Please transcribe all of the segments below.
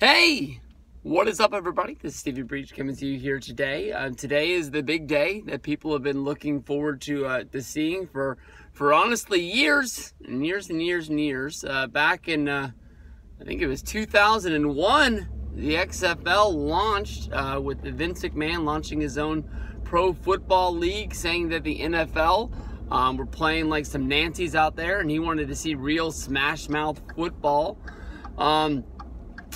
Hey, what is up, everybody? This is Stevie Breach coming to you here today. Today is the big day that people have been looking forward to seeing for honestly years and years and years and years. Back in, I think it was 2001, the XFL launched with Vince McMahon launching his own pro football league, saying that the NFL were playing like some Nancy's out there, and he wanted to see real smash mouth football.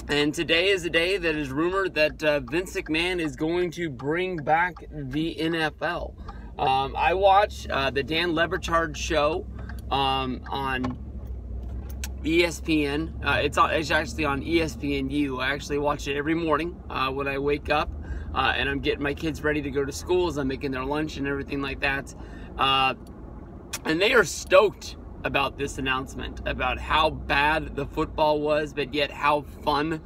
And today is a day that is rumored that Vince McMahon is going to bring back the NFL. I watch the Dan Lebertard show on ESPN. It's actually on ESPNU. I actually watch it every morning when I wake up and I'm getting my kids ready to go to school as I'm making their lunch and everything like that. And they are stoked about this announcement, about how bad the football was, but yet how fun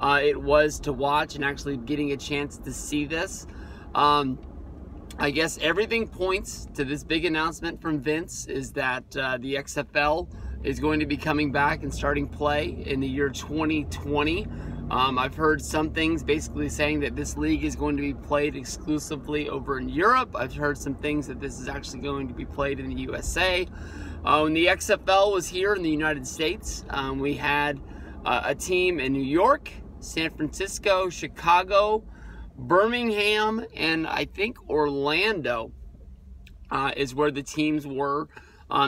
it was to watch and actually getting a chance to see this. I guess everything points to this big announcement from Vince is that the XFL is going to be coming back and starting play in the year 2020. I've heard some things basically saying that this league is going to be played exclusively over in Europe. I've heard some things that this is actually going to be played in the USA. When the XFL was here in the United States, we had a team in New York, San Francisco, Chicago, Birmingham, and I think Orlando is where the teams were.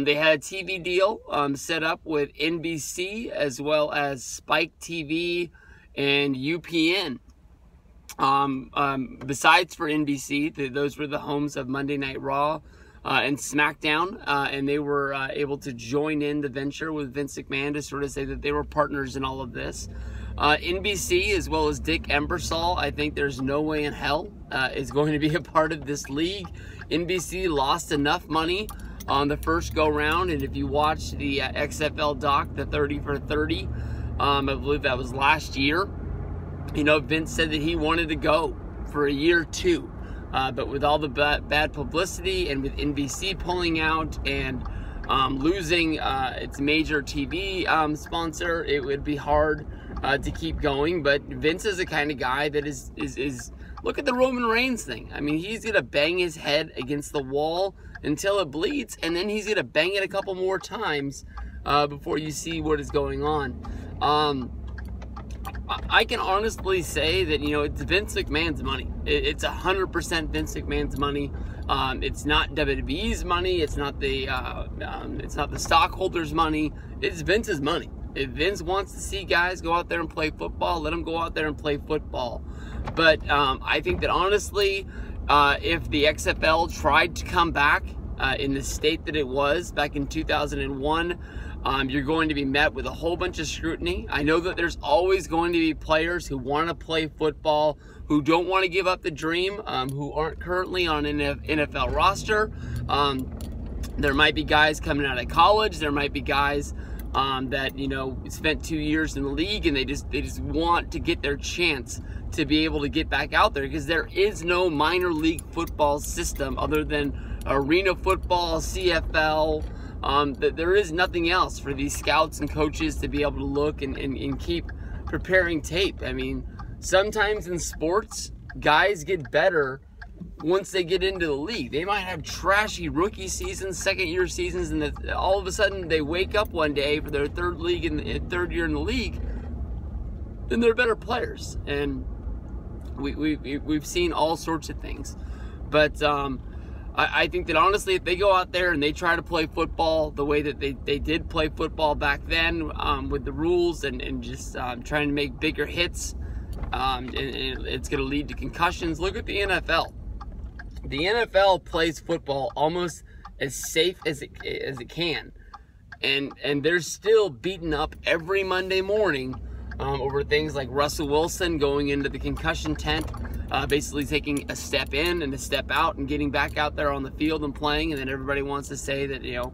They had a TV deal set up with NBC as well as Spike TV and UPN. Besides for NBC, those were the homes of Monday Night Raw and SmackDown, and they were able to join in the venture with Vince McMahon to sort of say that they were partners in all of this. NBC, as well as Dick Ebersol, I think there's no way in hell is going to be a part of this league. NBC lost enough money on the first go-round, and if you watch the XFL doc, the 30 for 30, I believe that was last year, you know, Vince said that he wanted to go for a year or two. But with all the bad publicity and with NBC pulling out and losing its major TV sponsor, it would be hard to keep going. But Vince is the kind of guy that is look at the Roman Reigns thing. I mean, he's going to bang his head against the wall until it bleeds, and then he's going to bang it a couple more times before you see what is going on. I can honestly say that, you know, it's Vince McMahon's money. It's 100% Vince McMahon's money. It's not WWE's money. It's not the stockholders' money. It's Vince's money. If Vince wants to see guys go out there and play football, let them go out there and play football. But I think that honestly, if the XFL tried to come back in the state that it was back in 2001, you're going to be met with a whole bunch of scrutiny. I know that there's always going to be players who want to play football, who don't want to give up the dream, who aren't currently on an NFL roster. There might be guys coming out of college. There might be guys that, you know, spent 2 years in the league and they just want to get their chance to be able to get back out there, because there is no minor league football system other than arena football, CFL. That there is nothing else for these scouts and coaches to be able to look and keep preparing tape. I mean, sometimes in sports, guys get better once they get into the league. They might have trashy rookie seasons, second-year seasons, and all of a sudden they wake up one day for their third year in the league, then they're better players. And we've seen all sorts of things. But I think that honestly, if they go out there and they try to play football the way that they did play football back then, with the rules and just trying to make bigger hits, and it's going to lead to concussions. Look at the NFL. The NFL plays football almost as safe as it can, and they're still beaten up every Monday morning over things like Russell Wilson going into the concussion tent, basically taking a step in and a step out and getting back out there on the field and playing, and then everybody wants to say that, you know,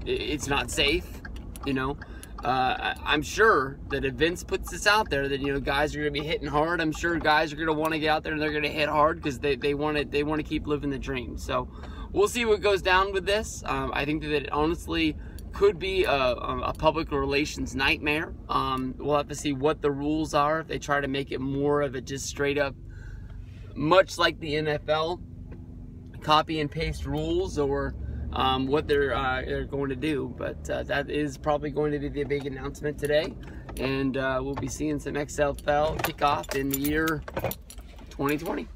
it's not safe, you know. I'm sure that if Vince puts this out there that, you know, guys are going to be hitting hard, I'm sure guys are going to want to get out there and they're going to hit hard because they want to keep living the dream. So we'll see what goes down with this. I think that honestly, could be a public relations nightmare. We'll have to see what the rules are. If they try to make it more of a just straight up, much like the NFL, copy and paste rules, or what they're going to do. But that is probably going to be the big announcement today, and we'll be seeing some XFL kickoff in the year 2020.